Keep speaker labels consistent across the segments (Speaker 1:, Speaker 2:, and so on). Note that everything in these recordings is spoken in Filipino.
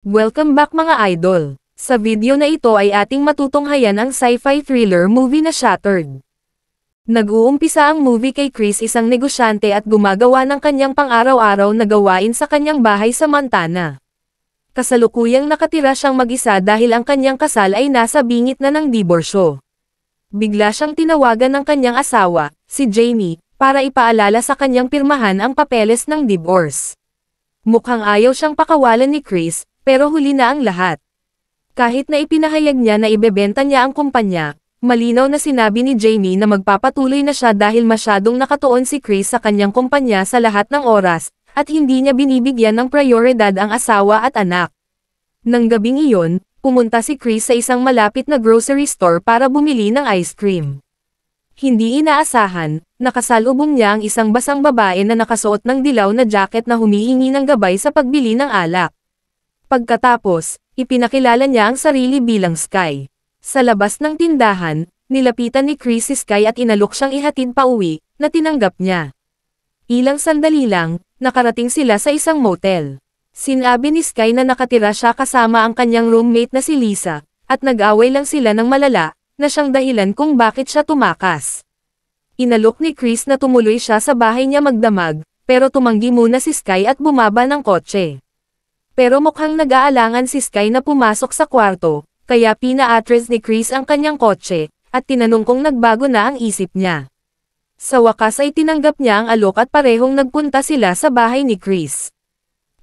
Speaker 1: Welcome back mga idol! Sa video na ito ay ating matutunghayan ang sci-fi thriller movie na Shattered. Nag-uumpisa ang movie kay Chris, isang negosyante at gumagawa ng kanyang pang-araw-araw na gawain sa kanyang bahay sa Montana. Kasalukuyang nakatira siyang mag-isa dahil ang kanyang kasal ay nasa bingit na ng diborsyo. Bigla siyang tinawagan ng kanyang asawa, si Jamie, para ipaalala sa kanyang pirmahan ang papeles ng divorce. Mukhang ayaw siyang pakawalan ni Chris, pero huli na ang lahat. Kahit na ipinahayag niya na ibebenta niya ang kumpanya, malinaw na sinabi ni Jamie na magpapatuloy na siya dahil masyadong nakatuon si Chris sa kanyang kumpanya sa lahat ng oras, at hindi niya binibigyan ng prioridad ang asawa at anak. Nang gabing iyon, pumunta si Chris sa isang malapit na grocery store para bumili ng ice cream. Hindi inaasahan, nakasalubong niya ang isang basang babae na nakasuot ng dilaw na jacket na humihingi ng gabay sa pagbili ng alak. Pagkatapos, ipinakilala niya ang sarili bilang Sky. Sa labas ng tindahan, nilapitan ni Chris si Sky at inalok siyang ihatid pa uwi, na tinanggap niya. Ilang sandali lang, nakarating sila sa isang motel. Sinabi ni Sky na nakatira siya kasama ang kanyang roommate na si Lisa, at nag-away lang sila ng malala, na siyang dahilan kung bakit siya tumakas. Inalok ni Chris na tumuloy siya sa bahay niya magdamag, pero tumanggi muna si Sky at bumaba ng kotse. Pero mukhang nag-aalangan si Sky na pumasok sa kwarto, kaya pina-atras ni Chris ang kanyang kotse, at tinanong kung nagbago na ang isip niya. Sa wakas ay tinanggap niya ang alok at parehong nagpunta sila sa bahay ni Chris.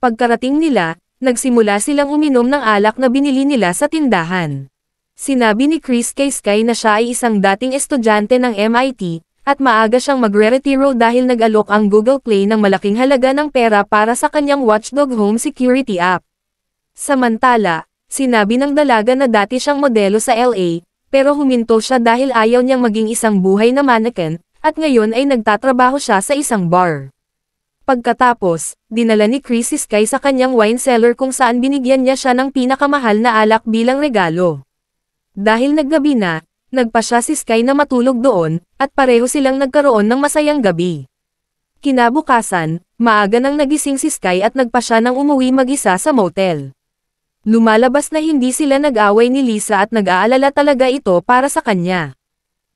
Speaker 1: Pagkarating nila, nagsimula silang uminom ng alak na binili nila sa tindahan. Sinabi ni Chris kay Sky na siya ay isang dating estudyante ng MIT, at maaga siyang magre-retiro dahil nag-alok ang Google Play ng malaking halaga ng pera para sa kanyang Watchdog home security app. Samantala, sinabi ng dalaga na dati siyang modelo sa LA, pero huminto siya dahil ayaw niyang maging isang buhay na mannequin, at ngayon ay nagtatrabaho siya sa isang bar. Pagkatapos, dinala ni Chris si Sky sa kanyang wine cellar kung saan binigyan niya siya ng pinakamahal na alak bilang regalo. Dahil naggabi na, nagpa siya si Sky na matulog doon, at pareho silang nagkaroon ng masayang gabi. Kinabukasan, maaga nang nagising si Sky at nagpa siya nang umuwi mag-isa sa motel. Lumalabas na hindi sila nag-away ni Lisa at nag-aalala talaga ito para sa kanya.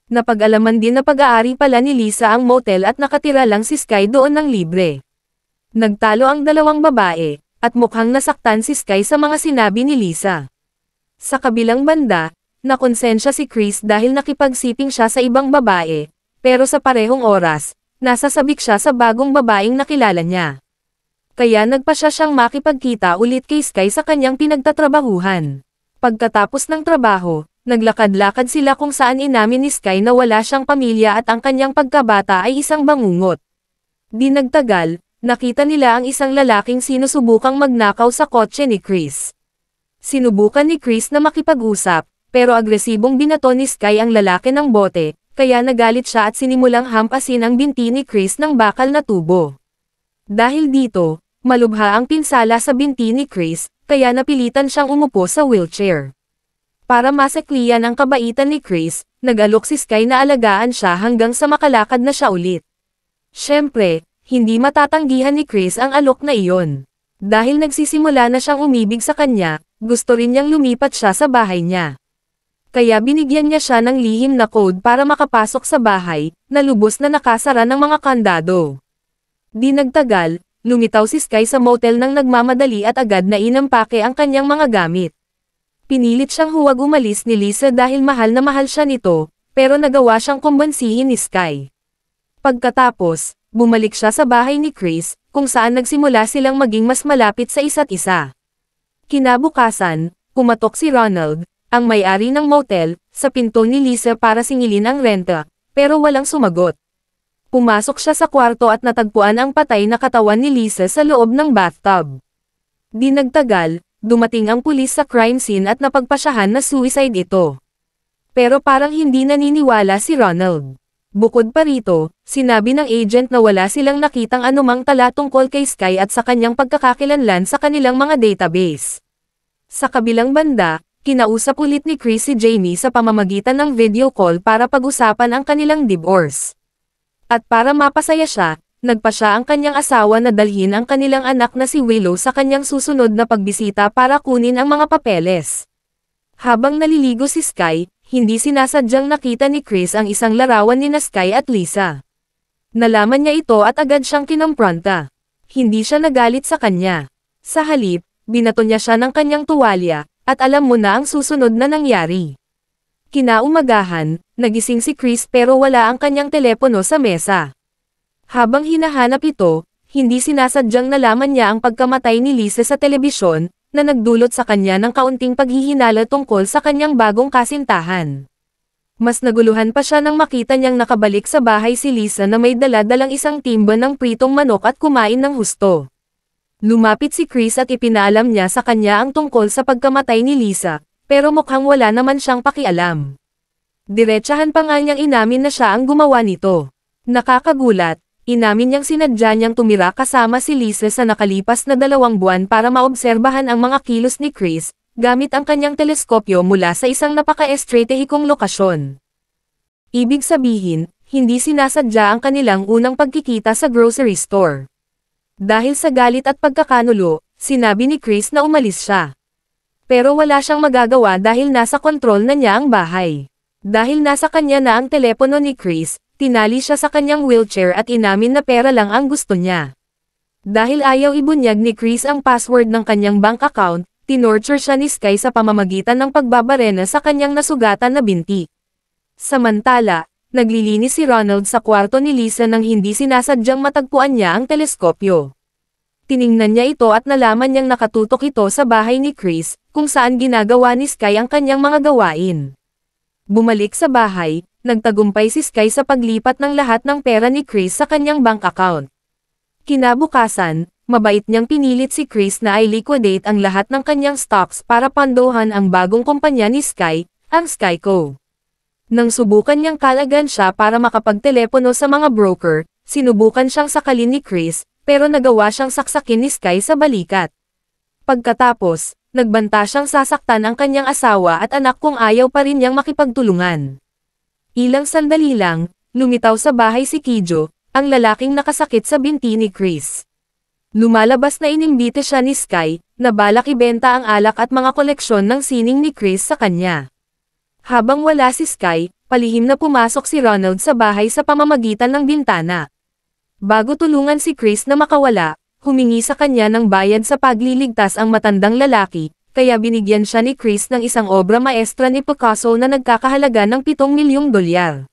Speaker 1: Napag-alaman din na pag-aari pala ni Lisa ang motel at nakatira lang si Sky doon ng libre. Nagtalo ang dalawang babae, at mukhang nasaktan si Sky sa mga sinabi ni Lisa. Sa kabilang banda, nakonsensya si Chris dahil nakipagsiping siya sa ibang babae, pero sa parehong oras, nasasabik siya sa bagong babaeng nakilala niya. Kaya nagpa siya siyang makipagkita ulit kay Sky sa kanyang pinagtatrabahuhan. Pagkatapos ng trabaho, naglakad-lakad sila kung saan inamin ni Sky na wala siyang pamilya at ang kanyang pagkabata ay isang bangungot. Di nagtagal, nakita nila ang isang lalaking sinusubukang magnakaw sa kotse ni Chris. Sinubukan ni Chris na makipag-usap, pero agresibong binato ni Sky ang lalaki ng bote, kaya nagalit siya at sinimulang hampasin ang binti ni Chris ng bakal na tubo. Dahil dito, malubha ang pinsala sa binti ni Chris, kaya napilitan siyang umupo sa wheelchair. Para masakliyan ang kabaitan ni Chris, nag-alok si Sky na alagaan siya hanggang sa makalakad na siya ulit. Siyempre, hindi matatanggihan ni Chris ang alok na iyon. Dahil nagsisimula na siyang umibig sa kanya, gusto rin niyang lumipat siya sa bahay niya. Kaya binigyan niya siya ng lihim na code para makapasok sa bahay, na lubos na nakasara ng mga kandado. Di nagtagal, lumitaw si Sky sa motel nang nagmamadali at agad na inampake ang kanyang mga gamit. Pinilit siyang huwag umalis ni Lisa dahil mahal na mahal siya nito, pero nagawa siyang kumbansihin ni Sky. Pagkatapos, bumalik siya sa bahay ni Chris, kung saan nagsimula silang maging mas malapit sa isa't isa. Kinabukasan, pumatok si Ronald, ang may-ari ng motel, sa pinto ni Lisa para singilin ang renta, pero walang sumagot. Pumasok siya sa kwarto at natagpuan ang patay na katawan ni Lisa sa loob ng bathtub. Di nagtagal, dumating ang pulis sa crime scene at napagpasyahan na suicide ito. Pero parang hindi naniniwala si Ronald. Bukod pa rito, sinabi ng agent na wala silang nakitang anumang tala tungkol kay Sky at sa kanyang pagkakakilanlan sa kanilang mga database. Sa kabilang banda, kinausap ulit ni Chris si Jamie sa pamamagitan ng video call para pag-usapan ang kanilang divorce. At para mapasaya siya, nagpa siya ang kanyang asawa na dalhin ang kanilang anak na si Willow sa kanyang susunod na pagbisita para kunin ang mga papeles. Habang naliligo si Sky, hindi sinasadyang nakita ni Chris ang isang larawan ni Sky at Lisa. Nalaman niya ito at agad siyang kinompronta. Hindi siya nagalit sa kanya. Sa halip, binato niya siya ng kanyang tuwalya, at alam mo na ang susunod na nangyari. Kinaumagahan, nagising si Chris pero wala ang kanyang telepono sa mesa. Habang hinahanap ito, hindi sinasadyang nalaman niya ang pagkamatay ni Lisa sa telebisyon, na nagdulot sa kanya ng kaunting paghihinala tungkol sa kanyang bagong kasintahan. Mas naguluhan pa siya nang makita niyang nakabalik sa bahay si Lisa na may dala-dalang isang timba ng pritong manok at kumain ng husto. Lumapit si Chris at ipinaalam niya sa kanya ang tungkol sa pagkamatay ni Lisa, pero mukhang wala naman siyang pakialam. Diretsahan pa nga niyang inamin na siya ang gumawa nito. Nakakagulat, inamin niyang sinadya niyang tumira kasama si Lisa sa nakalipas na 2 buwan para maobserbahan ang mga kilos ni Chris, gamit ang kanyang teleskopyo mula sa isang napaka-estratehikong lokasyon. Ibig sabihin, hindi sinasadya ang kanilang unang pagkikita sa grocery store. Dahil sa galit at pagkakanulo, sinabi ni Chris na umalis siya. Pero wala siyang magagawa dahil nasa kontrol na niya ang bahay. Dahil nasa kanya na ang telepono ni Chris, tinali siya sa kanyang wheelchair at inamin na pera lang ang gusto niya. Dahil ayaw ibunyag ni Chris ang password ng kanyang bank account, tinorture siya ni Sky sa pamamagitan ng pagbabarena sa kanyang nasugatan na binti. Samantala, naglilinis si Ronald sa kwarto ni Lisa nang hindi sinasadyang matagpuan niya ang teleskopyo. Tiningnan niya ito at nalaman niyang nakatutok ito sa bahay ni Chris, kung saan ginagawa ni Sky ang kanyang mga gawain. Bumalik sa bahay, nagtagumpay si Sky sa paglipat ng lahat ng pera ni Chris sa kanyang bank account. Kinabukasan, mabait niyang pinilit si Chris na i-liquidate ang lahat ng kanyang stocks para pandohan ang bagong kumpanya ni Sky, ang Skyco. Nang subukan niyang kalagan siya para makapagtelepono sa mga broker, sinubukan siyang sakalin ni Chris, pero nagawa siyang saksakin ni Sky sa balikat. Pagkatapos, nagbanta siyang sasaktan ang kanyang asawa at anak kung ayaw pa rin niyang makipagtulungan. Ilang sandali lang, lumitaw sa bahay si Kijo, ang lalaking nakasakit sa binti ni Chris. Lumalabas na inimbite siya ni Sky, na balak ibenta ang alak at mga koleksyon ng sining ni Chris sa kanya. Habang wala si Sky, palihim na pumasok si Ronald sa bahay sa pamamagitan ng bintana. Bago tulungan si Chris na makawala, humingi sa kanya ng bayad sa pagliligtas ang matandang lalaki, kaya binigyan siya ni Chris ng isang obra maestra ni Picasso na nagkakahalaga ng 7 milyong dolyar.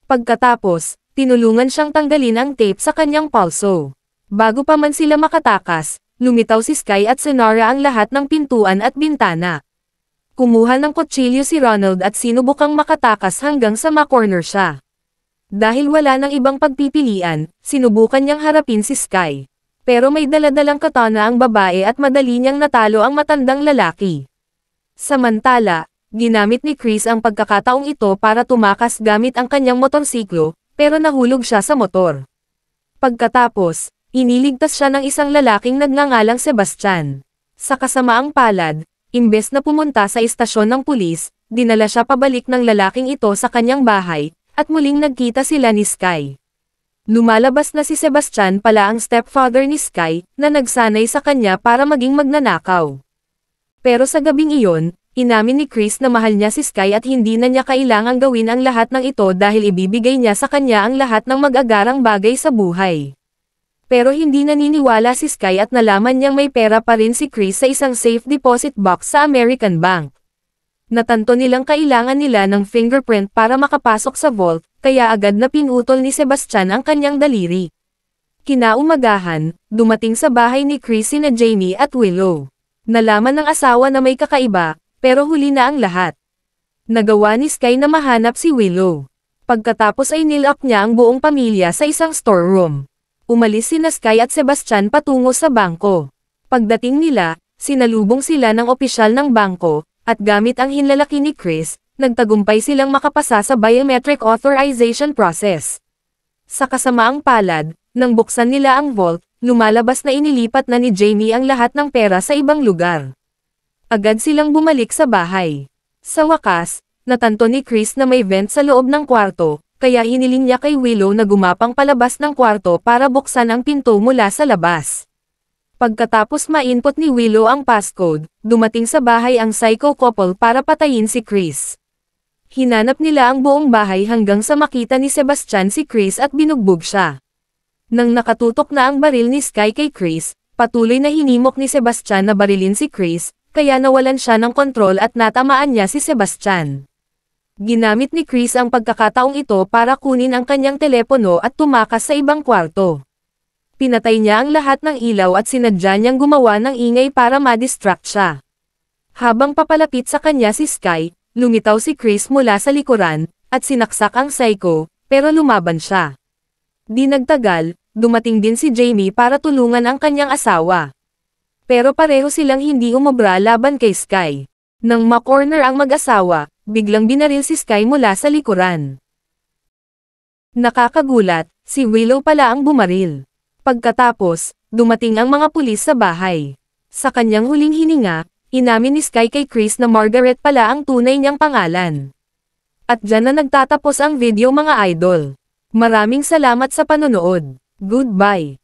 Speaker 1: Pagkatapos, tinulungan siyang tanggalin ang tape sa kanyang palso. Bago pa man sila makatakas, lumitaw si Sky at sinara ang lahat ng pintuan at bintana. Kumuha ng kutsilyo si Ronald at sinubukang makatakas hanggang sa ma-corner siya. Dahil wala nang ibang pagpipilian, sinubukan niyang harapin si Sky. Pero may daladalang katana ang babae at madali niyang natalo ang matandang lalaki. Samantala, ginamit ni Chris ang pagkakataong ito para tumakas gamit ang kanyang motorsiklo, pero nahulog siya sa motor. Pagkatapos, iniligtas siya ng isang lalaking nagngangalang Sebastian. Sa kasamaang palad, imbes na pumunta sa istasyon ng pulis, dinala siya pabalik ng lalaking ito sa kanyang bahay, at muling nagkita sila ni Sky. Lumalabas na si Sebastian pala ang stepfather ni Sky, na nagsanay sa kanya para maging magnanakaw. Pero sa gabing iyon, inamin ni Chris na mahal niya si Sky at hindi na niya kailangang gawin ang lahat ng ito dahil ibibigay niya sa kanya ang lahat ng mag-agarang bagay sa buhay. Pero hindi naniniwala si Sky at nalaman niyang may pera pa rin si Chris sa isang safe deposit box sa American Bank. Natanto nilang kailangan nila ng fingerprint para makapasok sa vault, kaya agad na pinutol ni Sebastian ang kanyang daliri. Kinaumagahan, dumating sa bahay ni Chris sina Jamie at Willow. Nalaman ng asawa na may kakaiba, pero huli na ang lahat. Nagawa ni Sky na mahanap si Willow. Pagkatapos ay nilak niya ang buong pamilya sa isang storeroom. Umalis sina Sky at Sebastian patungo sa bangko. Pagdating nila, sinalubong sila ng opisyal ng bangko, at gamit ang hinlalaki ni Chris, nagtagumpay silang makapasa sa biometric authorization process. Sa kasamaang palad, nang buksan nila ang vault, lumalabas na inilipat na ni Jamie ang lahat ng pera sa ibang lugar. Agad silang bumalik sa bahay. Sa wakas, natanto ni Chris na may vent sa loob ng kwarto, kaya hiniling niya kay Willow na gumapang palabas ng kwarto para buksan ang pinto mula sa labas. Pagkatapos ma-input ni Willow ang passcode, dumating sa bahay ang psycho couple para patayin si Chris. Hinanap nila ang buong bahay hanggang sa makita ni Sebastian si Chris at binugbog siya. Nang nakatutok na ang baril ni Sky kay Chris, patuloy na hinimok ni Sebastian na barilin si Chris, kaya nawalan siya ng kontrol at natamaan niya si Sebastian. Ginamit ni Chris ang pagkakataong ito para kunin ang kanyang telepono at tumakas sa ibang kwarto. Pinatay niya ang lahat ng ilaw at sinadya niyang gumawa ng ingay para ma-distract siya. Habang papalapit sa kanya si Sky, lumitaw si Chris mula sa likuran, at sinaksak ang psycho, pero lumaban siya. Di nagtagal, dumating din si Jamie para tulungan ang kanyang asawa. Pero pareho silang hindi umobra laban kay Sky. Nang ma-corner ang mag-asawa, biglang binaril si Sky mula sa likuran. Nakakagulat, si Willow pala ang bumaril. Pagkatapos, dumating ang mga pulis sa bahay. Sa kanyang huling hininga, inamin ni Sky kay Chris na Margaret pala ang tunay niyang pangalan. At dyan na nagtatapos ang video mga idol. Maraming salamat sa panonood. Goodbye.